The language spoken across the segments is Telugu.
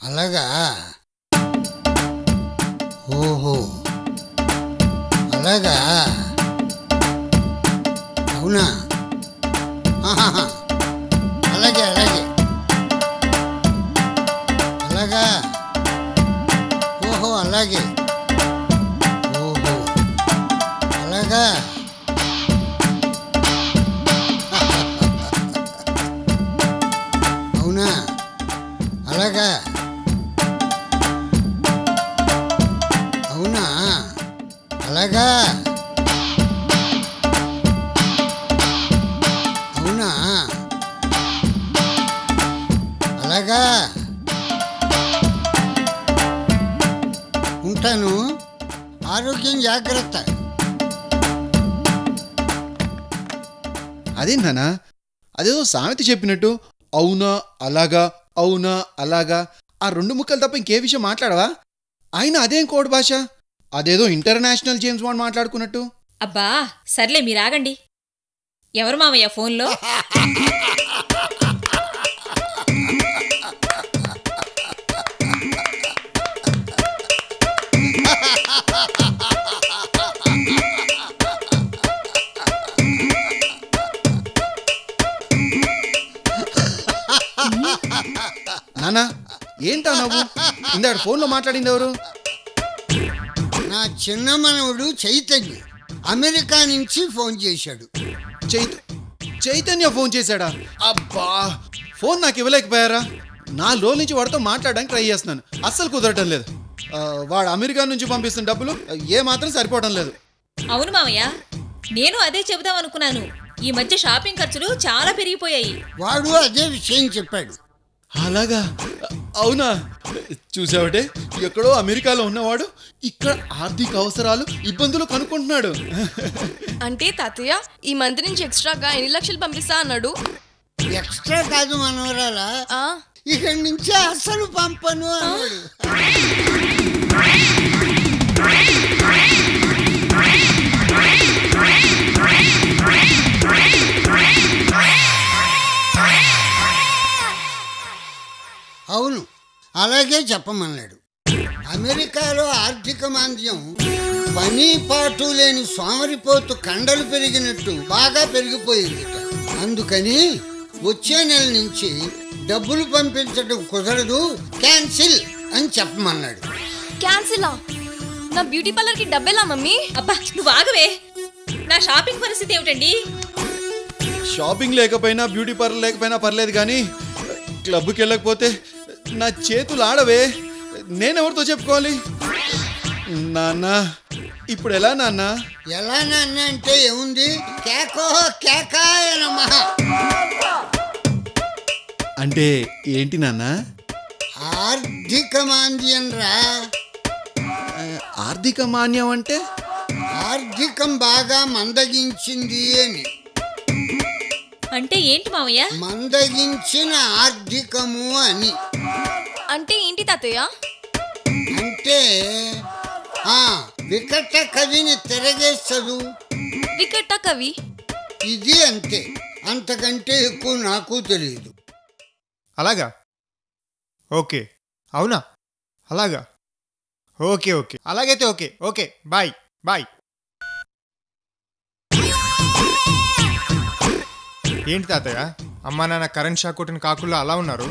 అలాగా ఓహో అలాగా అవునా అలాగే అలాగే అలాగా ఓహో అలాగే ఓహో అలాగా అవునా అలాగా అవునా అలాగా అవునా అలాగా ఉంటాను ఆరోగ్యం జాగ్రత్త అదేంటన్నా అదేదో సామెత చెప్పినట్టు అవునా అలాగా అవునా అలాగా ఆ 2 ముక్కలు తప్ప ఇంకే విషయం మాట్లాడవా? అయినా అదేం కోడ్ భాష, అదేదో ఇంటర్నేషనల్ జేమ్స్ బాండ్ మాట్లాడుకున్నట్టు. అబ్బా సర్లే మీరాగండి. ఎవరు మామయ్య ఫోన్లో? నానా ఏంటా నవ్వు? ఇందాక ఫోన్లో మాట్లాడింది ఎవరు? నా చిన్న మనవడు చైతన్య అమెరికా నుంచి ఫోన్ చేశాడు. చైతన్య ఫోన్ చేశాడా? అబ్బా ఫోన్ నాకు ఇవ్వలేకపోయారా? 4 రోజుల నుంచి వాడితో మాట్లాడడానికి ట్రై చేస్తున్నాను, అస్సలు కుదరటం లేదు. వాడు అమెరికా నుంచి పంపిస్తున్న డబ్బులు ఏమాత్రం సరిపోవడం లేదు. అవును మామయ్య, నేను అదే చెబుదాం అనుకున్నాను. ఈ మధ్య షాపింగ్ ఖర్చులు చాలా పెరిగిపోయాయి. వాడు అదే విషయం చెప్పాడు. అలాగా? అవునా? చూసావటే, ఎక్కడో అమెరికాలో ఉన్నవాడు ఇక్కడ ఆర్థిక అవసరాలు ఇబ్బందులు కనుక్కుంటున్నాడు. అంటే తాతయ్య ఈ మంత్ నుంచి ఎక్స్ట్రాగా 8 లక్షలు పంపిస్తా అన్నాడు. ఎక్స్ట్రా కాదు మనవరాలా, ఇక్కడి నుంచి అసలు పంపను అన్నాడు. అవును అలాగే చెప్పమన్నాడు. అమెరికాలో ఆర్థిక మాంద్యం పని పాటు లేని సోమరిపోతు కండలు పెరిగినట్టు బాగా పెరిగిపోయింది. అందుకని వచ్చే నెల నుంచి డబ్బులు పంపించడం కుదరదు, క్యాన్సిల్ అని చెప్పమన్నాడు. క్యాన్సిలా? నా బ్యూటీ పార్లర్ కి డబ్బెలా మమ్మీ? అబ్బా నువ్వు ఆగవే. నా షాపింగ్ పరిస్థితి ఏమిటండి? షాపింగ్ లేకపోయినా బ్యూటీ పార్లర్ లేకపోయినా పర్లేదు, కానీ క్లబ్కి వెళ్ళకపోతే నా చేతులు ఆడవే. నేనెవరితో చెప్పుకోవాలి? నాన్న ఇప్పుడు ఎలా నాన్న? ఎలా నాన్న అంటే ఏముంది, కేకో కేకాయ నమః. అంటే ఏంటి నాన్న? ఆర్థిక మాంద్యం రా. ఆర్థిక మాన్యం అంటే? ఆర్థికం బాగా మందగించింది అని. అంటే ఏంటి మామయ్య? మందగించిన ఆర్థికము అని. అంటే ఏంటి తాతయ్య? అంటే వికట కవిని తిరగేస్తదు. వికట కవి? ఇది అంతే, అంతకంటే ఎక్కువ నాకు తెలియదు. అలాగా? ఓకే. అవునా? అలాగా? ఓకే ఓకే, అలాగైతే ఓకే ఓకే, బాయ్ బాయ్. ఏంటి తాతయ్య, అమ్మా నాన్న కరెంట్ షాక్ కొట్టిన కాకుల్లో అలా ఉన్నారు?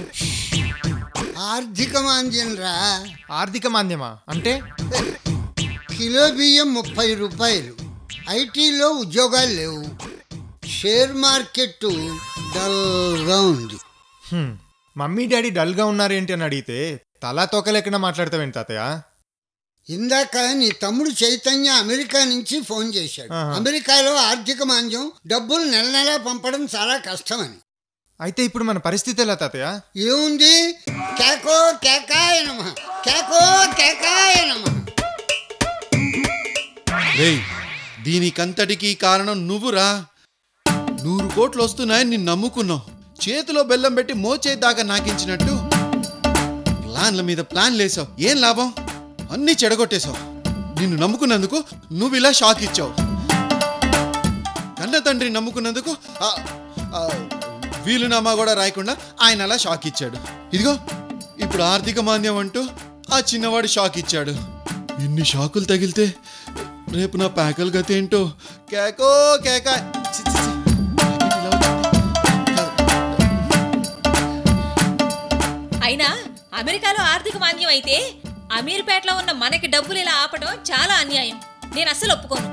ఆర్థిక మాంద్యం రా. ఆర్థిక మాంద్యమా అంటే? కిలో బియ్యం 30 రూపాయలు, ఐటీలో ఉద్యోగాలు లేవు, షేర్ మార్కెట్ డల్గా ఉంది. మమ్మీ డాడీ డల్గా ఉన్నారేంటి అని అడిగితే తలా తోకలేకుండా మాట్లాడతావేంటి తాతయ్య? ఇందాక నీ తమ్ముడు చైతన్య అమెరికా నుంచి ఫోన్ చేశాడు. అమెరికాలో ఆర్థిక మాంద్యం, డబ్బులు నెల నెలా పంపడం చాలా కష్టమని. అయితే ఇప్పుడు మన పరిస్థితి ఎలా తాతయ్య? ఏముంది, కేకో కేకాయ నమః, కేకో కేకాయ నమః. రేయ్, దీనికంతటికీ కారణం నువ్వురా. 100 కోట్లు వస్తున్నాయని నిన్ను నమ్ముకున్నావు. చేతిలో బెల్లం పెట్టి మోచే దాకా నాకించినట్టు ప్లాన్ల మీద ప్లాన్లు వేసావు. ఏం లాభం? అన్నీ చెడగొట్టేశావు. నిన్ను నమ్ముకున్నందుకు నువ్వు ఇలా షాక్ ఇచ్చావు. కన్న తండ్రిని నమ్ముకున్నందుకు వీలునామా కూడా రాయకుండా ఆయన అలా షాక్ ఇచ్చాడు. ఇదిగో ఇప్పుడు ఆర్థిక మాంద్యం అంటూ ఆ చిన్నవాడు షాక్ ఇచ్చాడు. ఇన్ని షాకులు తగిలితే రేపు నా ప్యాకల్ గతి ఏంటో. కేకో కేక. చి, చి, చి. ఇలా వచ్చింది. అయినా అమెరికాలో ఆర్థిక మాంద్యం అయితే అమీర్పేటలో ఉన్న మనకి డబ్బులు ఇలా ఆపడం చాలా అన్యాయం. నేను అస్సలు ఒప్పుకోను.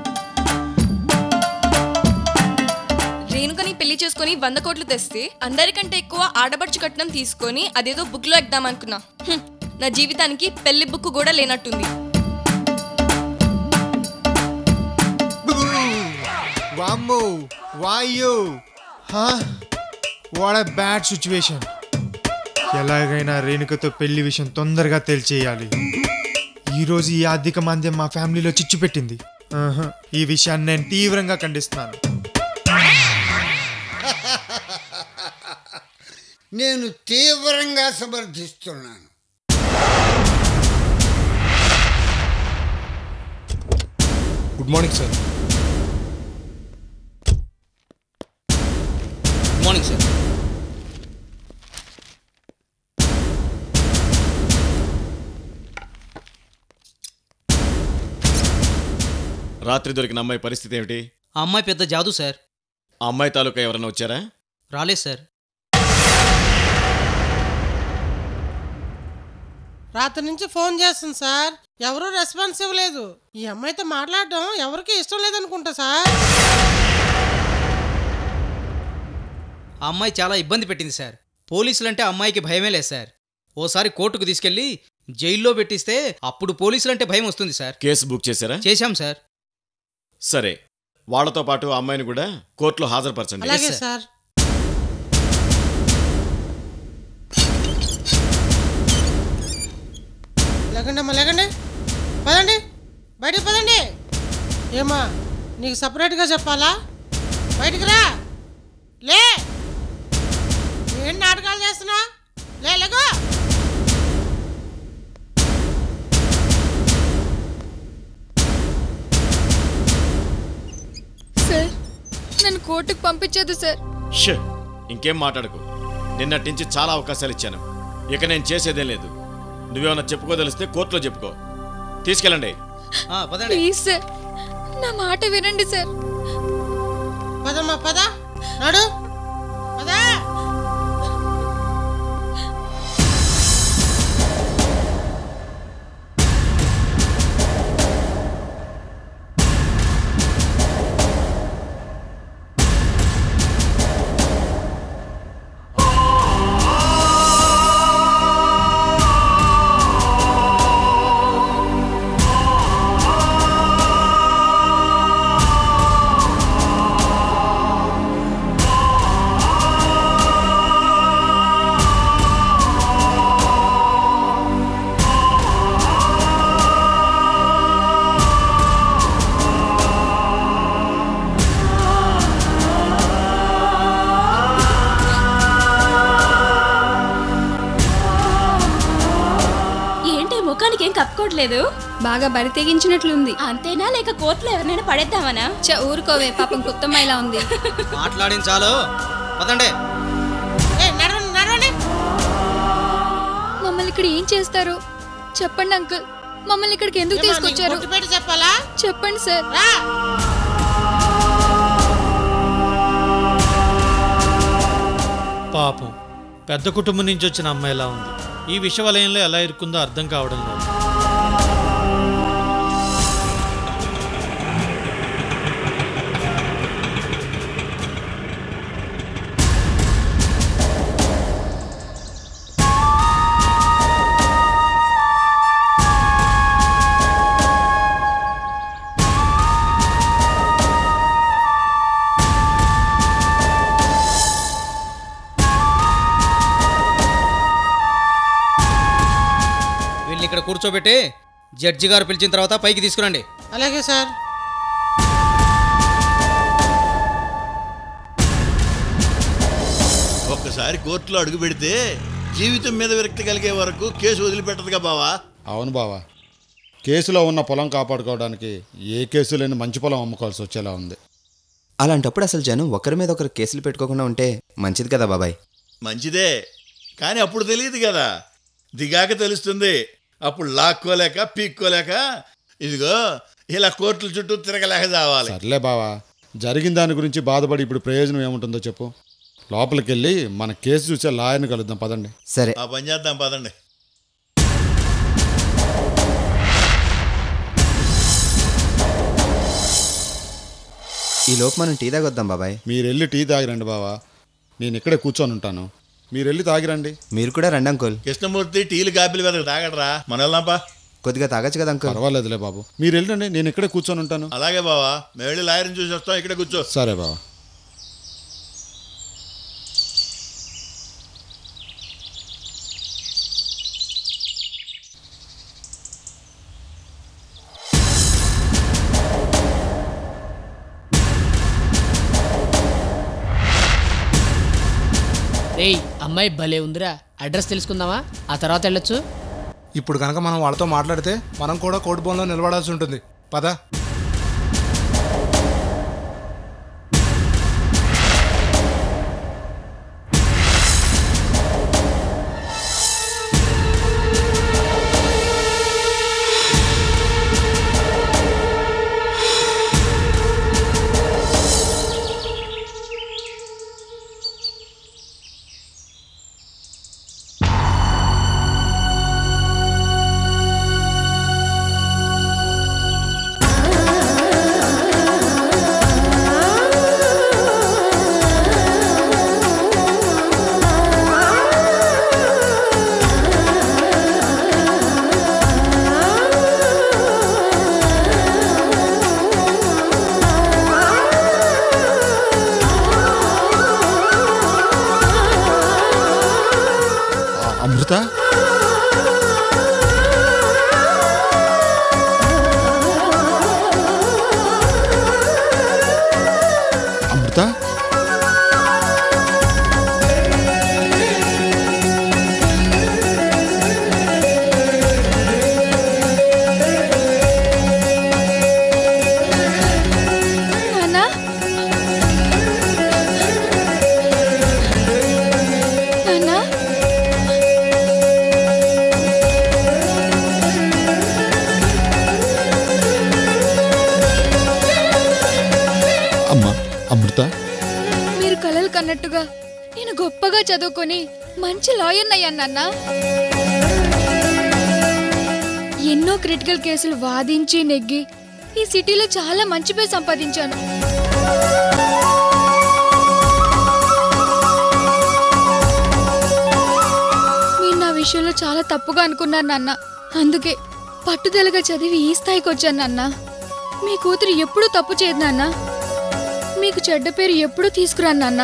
రేణుకని పెళ్లి చేసుకుని 100 కోట్లు తెస్తే అందరికంటే ఎక్కువ ఆడబడుచు కట్నం తీసుకొని అదేదో బుక్ లో ఎగ్దాం అనుకున్నా. నా జీవితానికి పెళ్లి బుక్ కూడా లేనట్టుంది. వామ్మో వాయో వాట్ ఎ బ్యాడ్ సిచ్యువేషన్. ఎలాగైనా రేణుకతో పెళ్లి విషయం తొందరగా తేల్చేయాలి. ఈరోజు ఈ ఆర్థిక మాంద్యం మా ఫ్యామిలీలో చిచ్చు పెట్టింది. ఈ విషయాన్ని నేను తీవ్రంగా ఖండిస్తున్నాను. నేను తీవ్రంగా సమర్థిస్తున్నాను. Good morning sir. Good morning sir. రాత్రి దొరికిన అమ్మాయి పరిస్థితి ఏమిటి? ఆ అమ్మాయి పెద్ద జాదు సార్. ఆ అమ్మాయి తాలూకా ఎవరైనా వచ్చారా? రాలేదు సార్. రాత్రి నుంచి ఫోన్ చేస్తుంది సార్, ఎవరూ రెస్పాన్స్ ఇవ్వలేదు. ఈ అమ్మాయితో మాట్లాడడం ఎవరికి ఇష్టం లేదనుకుంటా సార్. ఆ అమ్మాయి చాలా ఇబ్బంది పెట్టింది సార్. పోలీసులంటే అమ్మాయికి భయమే లేదు సార్. ఓసారి కోర్టుకు తీసుకెళ్లి జైల్లో పెట్టిస్తే అప్పుడు పోలీసులంటే భయం వస్తుంది సార్. కేసు బుక్ చేశారా? చేశాం సార్. సరే, వాళ్లతో పాటు ఆ అమ్మాయిని కూడా కోర్టులో హాజరుపరచండి. అలాగే సార్. లేకండి అమ్మా, లేకండి, పదండి, బయటికి పదండి. ఏమా నీకు సపరేట్గా చెప్పాలా? బయటికి రా. లే, ఏం నాటకాలు చేస్తున్నా? లేగో. సార్, నన్ను కోర్టుకు పంపించదు సార్. ఇంకేం మాట్లాడకు. నిన్నటి నుంచి చాలా అవకాశాలు ఇచ్చాను. ఇక నేను చేసేదేం లేదు. నువ్వేమన్నా చెప్పుకోదలిస్తే కోర్టులో చెప్పుకో. తీసుకెళ్ళండి. ప్లీజ్ సార్, నా మాట వినండి సార్. పదమ్మా, పద, నడు, పదా. కప్పుకోవట్లేదు. బాగా బరి తెగించినట్లుంది. అంతేనా లేక కోర్టులో ఎవరినైనా పడేద్దామనా? ఊరుకోవే, పాపం కుత్తమ్మాయిలా ఉంది. మాట్లాడిన చాలు, పదండి. మమ్మల్ని ఇక్కడ ఏం చేస్తారు చెప్పండి అంకుల్. మమ్మల్ని ఇక్కడికి ఎందుకు తీసుకొచ్చారు చెప్పాలా? చెప్పండి సార్. పాపం పెద్ద కుటుంబం నుంచి వచ్చిన అమ్మాయిలా ఉంది. ఈ విషవలయంలో ఎలా ఇరుక్కుందో అర్థం కావడం లేదు. ఇక్కడ కూర్చోబెట్టి జడ్జి గారు పిలిచిన తర్వాత పైకి తీసుకురండి. అలాగే సార్. ఒక్కసారి కోర్టులో అడుగు పెడితే జీవితం మీద విరక్తి కలిగే వరకు కేసు వదిలిపెట్టదుగా బావా? అవును బావా, కేసులో ఉన్న పొలం కాపాడుకోవడానికి ఏ కేసు లేని మంచి పొలం అమ్ముకోవాల్సి వచ్చేలా ఉంది. అలాంటప్పుడు అసలు జనం ఒకరి మీద ఒకరు కేసులు పెట్టుకోకుండా ఉంటే మంచిది కదా బాబాయ్? మంచిదే, కానీ అప్పుడు తెలియదు కదా. దిగాక తెలుస్తుంది. అప్పుడు లాక్కోలేక పీక్కోలేక ఇదిగో ఇలా కోర్టుల చుట్టూ తిరగలేక చావాలి. సర్లే బావా, జరిగిన దాని గురించి బాధపడి ఇప్పుడు ప్రయోజనం ఏముంటుందో చెప్పు. లోపలికి వెళ్ళి మన కేసు చూసే లాయర్ని కలుద్దాం పదండి. సరే. ఆ పని చేద్దాం పదండి. ఈ లోపు మనం టీ తాగొద్దాం బాబాయ్. మీరు వెళ్ళి టీ తాగిరండి బావా, నేను ఇక్కడే కూర్చొని ఉంటాను. మీరు వెళ్ళి తాగిరండి. మీరు కూడా రండి అంకుల్. కృష్ణమూర్తి టీలు కాపీలు వెదకు తాగడరా, మన వెళ్దాంపా. కొద్దిగా తాగొచ్చు కదా అంకుల్. పర్వాలేదులే బాబు, మీరు వెళ్ళండి, నేను ఇక్కడే కూర్చొని ఉంటాను. అలాగే బావా, మేము వెళ్ళి లాయర్ని చూసి వస్తాం, ఇక్కడే కూర్చో. సరే బావా. రేయ్, అమ్మాయి భలే ఉందిరా. అడ్రస్ తెలుసుకుందామా? ఆ తర్వాత వెళ్ళొచ్చు. ఇప్పుడు కనుక మనం వాళ్ళతో మాట్లాడితే మనం కూడా కోర్టు బోన్లో నిలబడాల్సి ఉంటుంది. పద. అమృత, అమృత, నాన్నా, నాన్నా, అమ్మా అమృత, మీరు కలలు కన్నట్టుగా నేను గొప్పగా చదువుకొని మంచి లాయర్ అయ్యాను నాన్న. ఎన్నో క్రిటికల్ కేసులు వాదించి నెగ్గి ఈ సిటీలో చాలా మంచి పేరు సంపాదించాను. మీరు నా విషయంలో చాలా తప్పుగా అనుకున్నారు నాన్న. అందుకే పట్టుదలగా చదివి ఈ స్థాయికి వచ్చాను నాన్న. మీ కూతురు ఎప్పుడూ తప్పు చేయదు నాన్న. మీకు చెడ్డ పేరు ఎప్పుడూ తీసుకురాను నాన్న.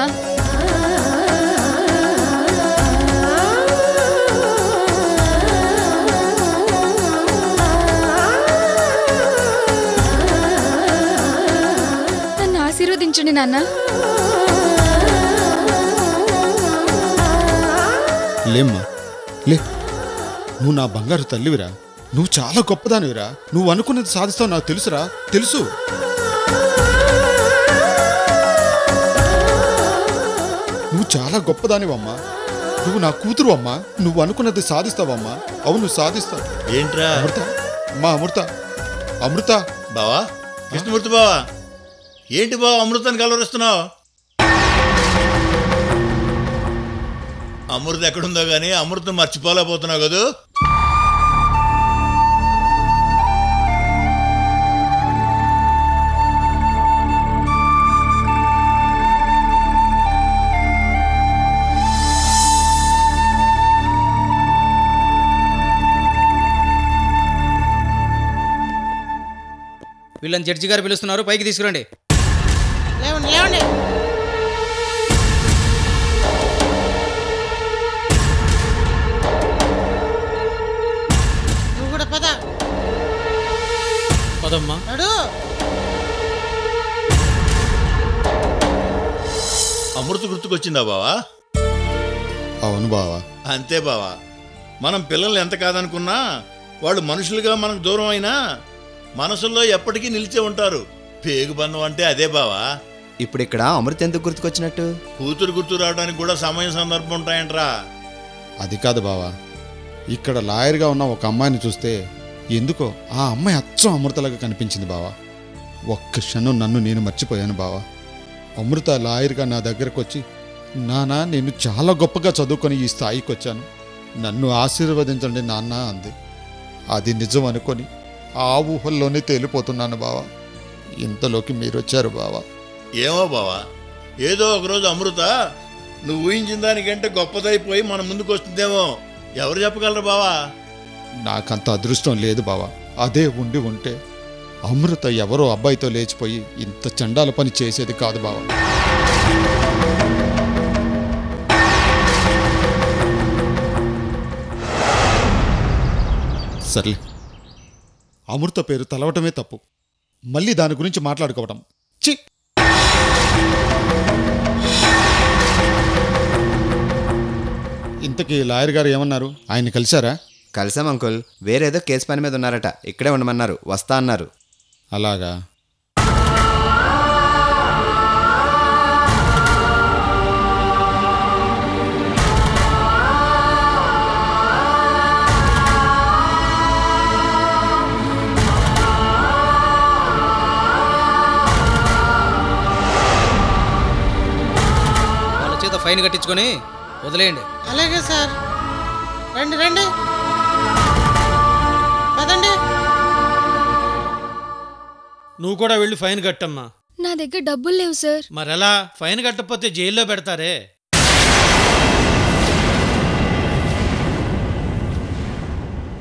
నన్ను ఆశీర్వదించండి నాన్న. లేమ్మా లే, నువ్వు నా బంగారు తల్లివిరా. నువ్వు చాలా గొప్పదానివిరా. నువ్వు అనుకున్నది సాధిస్తావు, నాకు తెలుసురా, తెలుసు. నువ్వు చాలా గొప్పదానివమ్మా. నువ్వు నా కూతురు అమ్మా. నువ్వు అనుకున్నది సాధిస్తావమ్మా. అవును, సాధిస్తావు. ఏంట్రా అమృత, మా అమృత, అమృత. బావా, కృష్ణమూర్తి బావా, ఏంటి బావా అమృతాన్ని కలవరిస్తున్నావు? అమృత ఎక్కడుందో గానీ అమృతం మర్చిపోలేకపోతున్నావు కదూ. వీళ్ళని జడ్జి గారు పిలుస్తున్నారు, పైకి తీసుకురండి. లేవండి లేవండి. నువ్వు కూడా పద. పదమ్మా. నడు. అమృత గుర్తుకొచ్చిందా బావా? అవును బావా. అంతే బావా, మనం పిల్లల్ని ఎంత కాదనుకున్నా వాళ్ళు మనుషులుగా మనకు దూరం అయినా మనసుల్లో ఎప్పటికీ నిలిచే ఉంటారు. పేగుబంధం అంటే అదే బావా. ఇప్పుడు ఇక్కడ అమృత ఎందుకు గుర్తుకొచ్చినట్టు? కూతురు గుర్తు రావడానికి కూడా సమయం సందర్భం ఉంటాయంట్రా. అది కాదు బావా, ఇక్కడ లాయర్గా ఉన్న ఒక అమ్మాయిని చూస్తే ఎందుకో ఆ అమ్మాయి అచ్చం అమృతలాగా కనిపించింది బావా. ఒక్క క్షణం నన్ను నేను మర్చిపోయాను బావా. అమృత లాయర్గా నా దగ్గరకు వచ్చి, నాన్న నేను చాలా గొప్పగా చదువుకొని ఈ స్థాయికి వచ్చాను, నన్ను ఆశీర్వదించండి నాన్న అంది. అది నిజం అనుకొని ఆ ఊహల్లోనే తేలిపోతున్నాను బావా. ఇంతలోకి మీరు వచ్చారు బావా. ఏమో బావా, ఏదో ఒకరోజు అమృత నువ్వు ఊహించిన దానికంటే గొప్పదైపోయి మన ముందుకు వస్తుందేమో, ఎవరు చెప్పగలరు బావా? నాకంత అదృష్టం లేదు బావా. అదే ఉండి ఉంటే అమృత ఎవరో అబ్బాయితో లేచిపోయి ఇంత చండాల పని చేసేది కాదు బావా. సర్లే, అమృత పేరు తలవటమే తప్పు, మళ్ళీ దాని గురించి మాట్లాడుకోవటం చి. ఇంతకీ లాయర్ గారు ఏమన్నారు? ఆయన కలిశారా? కలిసాం అంకుల్. వేరేదో కేసు పని మీద ఉన్నారట, ఇక్కడే ఉండమన్నారు, వస్తా అన్నారు. అలాగా? వాళ్ళ చేత ఫైన్ కట్టించుకొని వదిలేయండి. అలాగే సార్. రండి రండి, పదండి. నువ్వు కూడా వెళ్ళి ఫైన్ కట్టమ్మా. నా దగ్గర డబ్బులు లేవు సార్. మరెలా? ఫైన్ కట్టకపోతే జైల్లో పెడతారే.